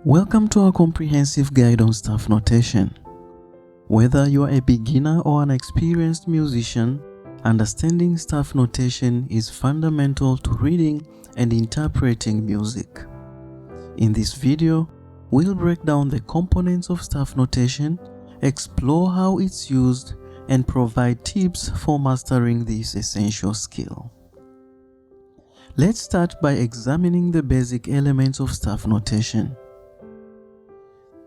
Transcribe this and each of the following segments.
Welcome to our comprehensive guide on staff notation. Whether you are a beginner or an experienced musician, understanding staff notation is fundamental to reading and interpreting music. In this video, we'll break down the components of staff notation, explore how it's used, and provide tips for mastering this essential skill. Let's start by examining the basic elements of staff notation.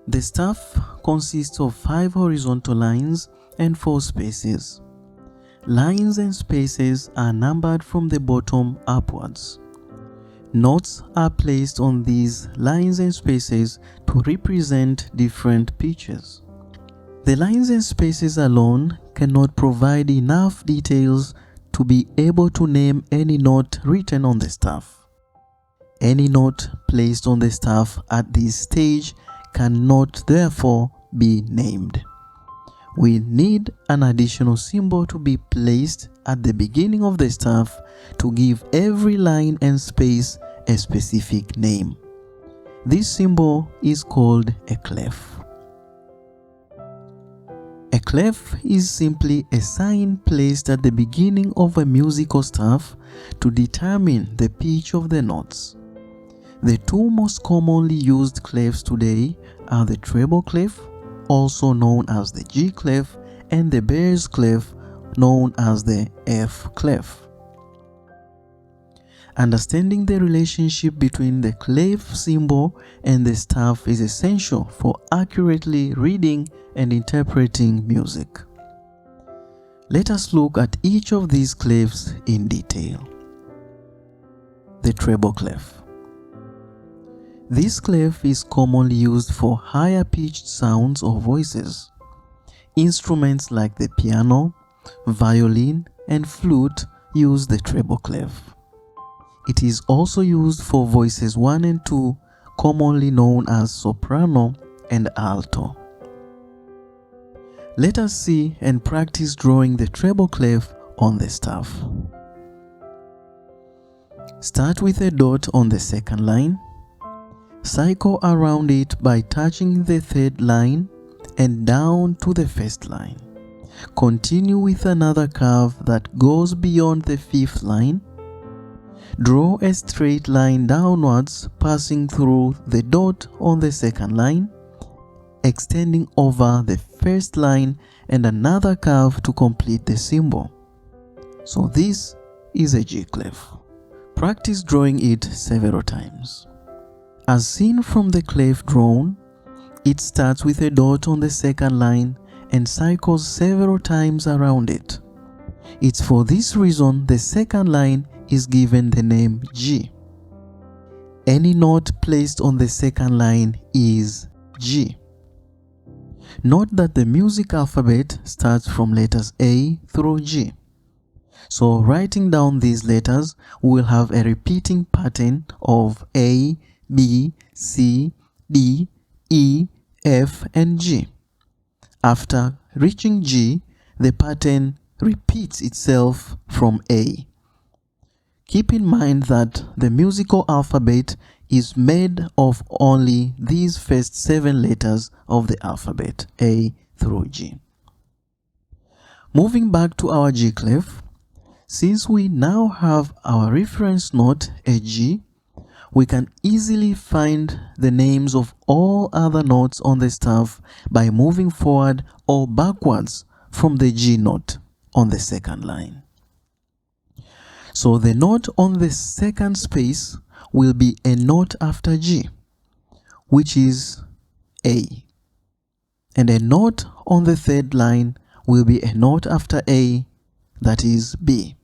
The staff consists of 5 horizontal lines and 4 spaces. Lines and spaces are numbered from the bottom upwards. Notes are placed on these lines and spaces to represent different pitches. The lines and spaces alone cannot provide enough details to be able to name any note written on the staff. Any note placed on the staff at this stage cannot therefore be named. We need an additional symbol to be placed at the beginning of the staff to give every line and space a specific name. This symbol is called a clef. A clef is simply a sign placed at the beginning of a musical staff to determine the pitch of the notes. The 2 most commonly used clefs today are the treble clef, also known as the G clef, and the bass clef, known as the F clef. Understanding the relationship between the clef symbol and the staff is essential for accurately reading and interpreting music. Let us look at each of these clefs in detail. The treble clef. This clef is commonly used for higher pitched sounds or voices. Instruments like the piano, violin, and flute use the treble clef. It is also used for voices 1 and 2, commonly known as soprano and alto. Let us see and practice drawing the treble clef on the staff. Start with a dot on the second line. Cycle around it by touching the third line and down to the first line. Continue with another curve that goes beyond the 5th line. Draw a straight line downwards, passing through the dot on the second line, extending over the first line, and another curve to complete the symbol. So this is a G clef. Practice drawing it several times. As seen from the clef drawn, it starts with a dot on the second line and cycles several times around it. It's for this reason the second line is given the name G. Any note placed on the second line is G. Note that the music alphabet starts from letters A through G. So writing down these letters, we will have a repeating pattern of A, B, C, D, E, F, and G. After reaching G, the pattern repeats itself from A. Keep in mind that the musical alphabet is made of only these first 7 letters of the alphabet, A through G. Moving back to our G clef, since we now have our reference note, a G, we can easily find the names of all other notes on the staff by moving forward or backwards from the G note on the second line. So the note on the second space will be a note after G, which is A. And a note on the third line will be a note after A, that is B.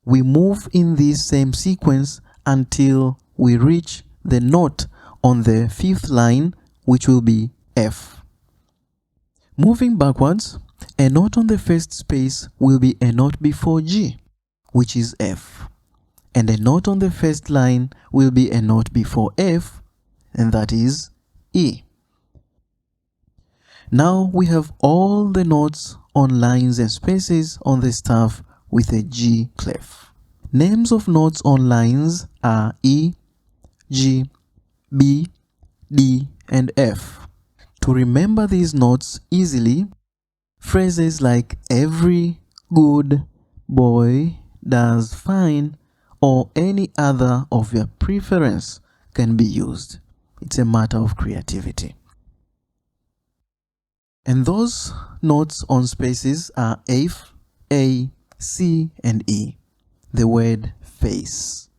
We move in this same sequence until we reach the note on the 5th line, which will be F. Moving backwards, a note on the first space will be a note before G, which is F. And a note on the first line will be a note before F, and that is E. Now we have all the notes on lines and spaces on the staff with a G clef. Names of notes on lines are E, G, B, D, and F. To remember these notes easily, phrases like every good boy does fine or any other of your preference can be used. It's a matter of creativity. And those notes on spaces are F, A, C, and E. The word face.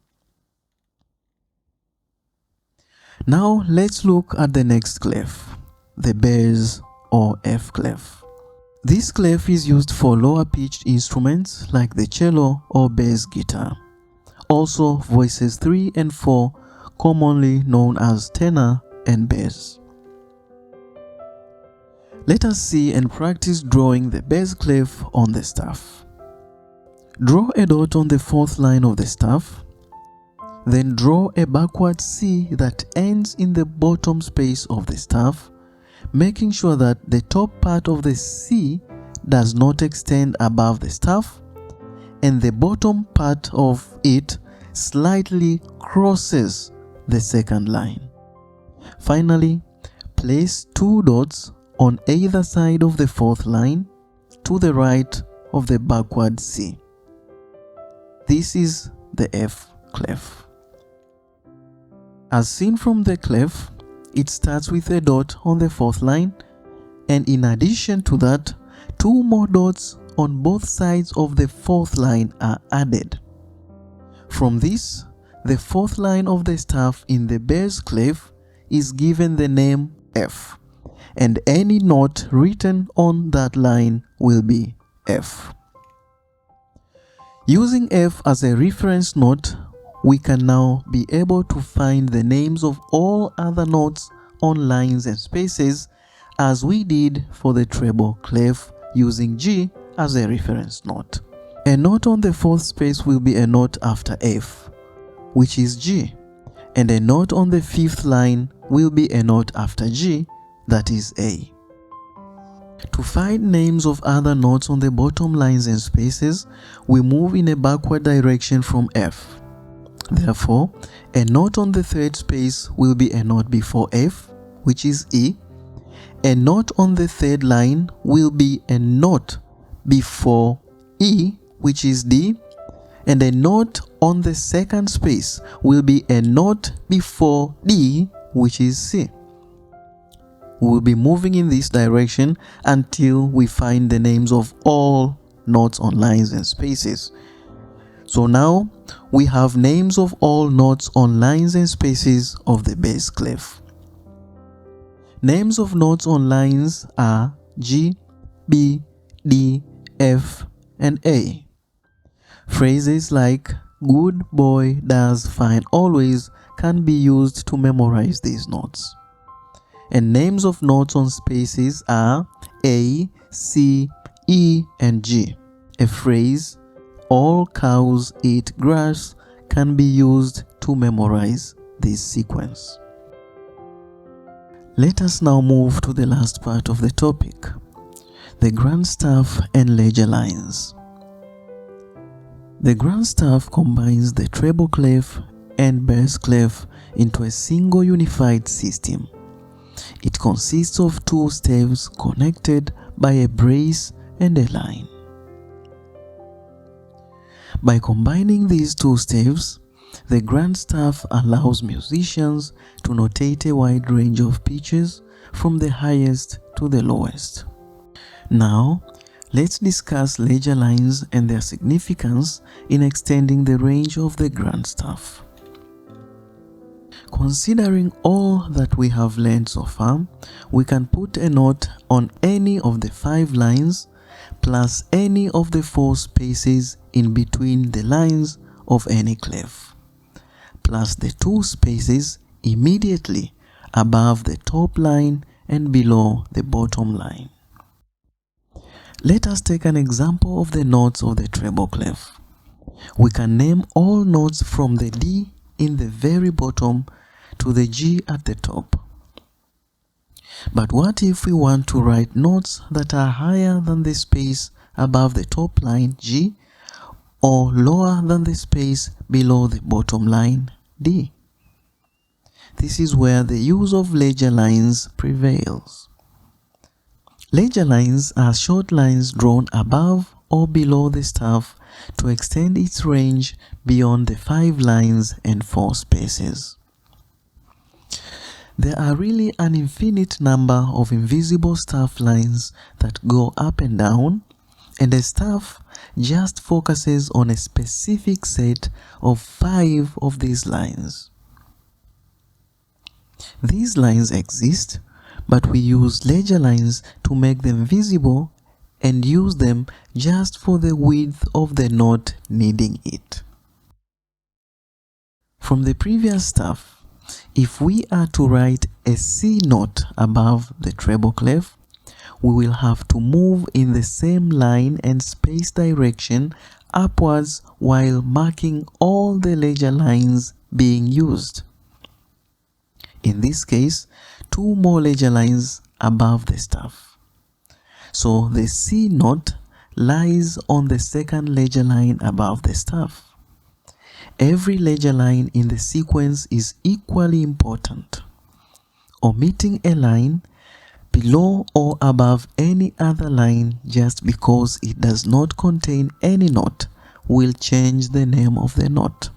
Now let's look at the next clef, the bass or F clef. This clef is used for lower pitched instruments like the cello or bass guitar. Also voices 3 and 4, commonly known as tenor and bass. Let us see and practice drawing the bass clef on the staff. Draw a dot on the 4th line of the staff. Then draw a backward C that ends in the bottom space of the staff, making sure that the top part of the C does not extend above the staff and the bottom part of it slightly crosses the 2nd line. Finally, place 2 dots on either side of the 4th line to the right of the backward C. This is the F clef. As seen from the clef, it starts with a dot on the 4th line, and in addition to that, 2 more dots on both sides of the 4th line are added. From this, the 4th line of the staff in the bass clef is given the name F, and any note written on that line will be F. Using F as a reference note, we can now be able to find the names of all other notes on lines and spaces as we did for the treble clef using G as a reference note. A note on the 4th space will be a note after F, which is G, and a note on the 5th line will be a note after G, that is A. To find names of other notes on the bottom lines and spaces, we move in a backward direction from F. Therefore, a note on the 3rd space will be a note before F, which is E. A note on the 3rd line will be a note before E, which is D. And a note on the 2nd space will be a note before D, which is C. We will be moving in this direction until we find the names of all notes on lines and spaces. So now we have names of all notes on lines and spaces of the bass clef. Names of notes on lines are G, B, D, F, and A. Phrases like good boy does fine always can be used to memorize these notes. And names of notes on spaces are A, C, E, and G. A phrase, all cows eat grass, can be used to memorize this sequence. Let us now move to the last part of the topic, the grand staff and ledger lines. The grand staff combines the treble clef and bass clef into a single unified system. It consists of 2 staves connected by a brace and a line. By combining these 2 staves, the grand staff allows musicians to notate a wide range of pitches from the highest to the lowest. Now, let's discuss ledger lines and their significance in extending the range of the grand staff. Considering all that we have learned so far, we can put a note on any of the 5 lines plus any of the 4 spaces in between the lines of any clef, plus the 2 spaces immediately above the top line and below the bottom line. Let us take an example of the notes of the treble clef. We can name all notes from the D in the very bottom to the G at the top. But what if we want to write notes that are higher than the space above the top line G or lower than the space below the bottom line D? this is where the use of ledger lines prevails. Ledger lines are short lines drawn above or below the staff to extend its range beyond the 5 lines and 4 spaces. There are really an infinite number of invisible staff lines that go up and down, and the staff just focuses on a specific set of 5 of these lines. These lines exist, but we use ledger lines to make them visible and use them just for the width of the note needing it. From the previous staff, if we are to write a C note above the treble clef, we will have to move in the same line and space direction upwards while marking all the ledger lines being used. In this case, 2 more ledger lines above the staff. So the C note lies on the second ledger line above the staff. Every ledger line in the sequence is equally important. Omitting a line below or above any other line just because it does not contain any note will change the name of the note.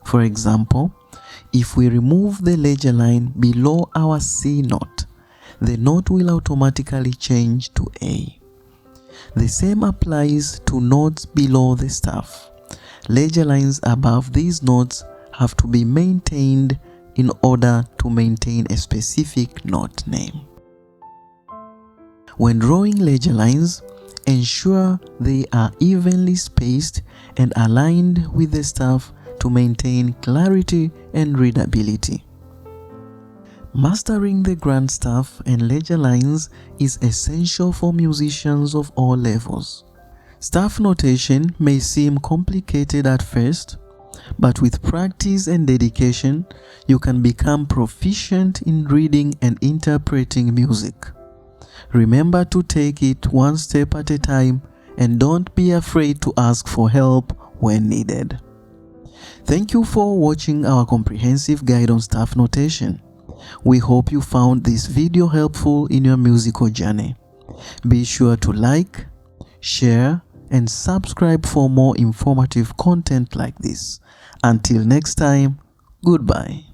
For example, if we remove the ledger line below our C note, the note will automatically change to A. The same applies to notes below the staff. Ledger lines above these notes have to be maintained in order to maintain a specific note name. When drawing ledger lines, ensure they are evenly spaced and aligned with the staff to maintain clarity and readability. Mastering the grand staff and ledger lines is essential for musicians of all levels. Staff notation may seem complicated at first, but with practice and dedication, you can become proficient in reading and interpreting music. Remember to take it one step at a time and don't be afraid to ask for help when needed. Thank you for watching our comprehensive guide on staff notation. We hope you found this video helpful in your musical journey. Be sure to like, share, and subscribe for more informative content like this. Until next time, goodbye.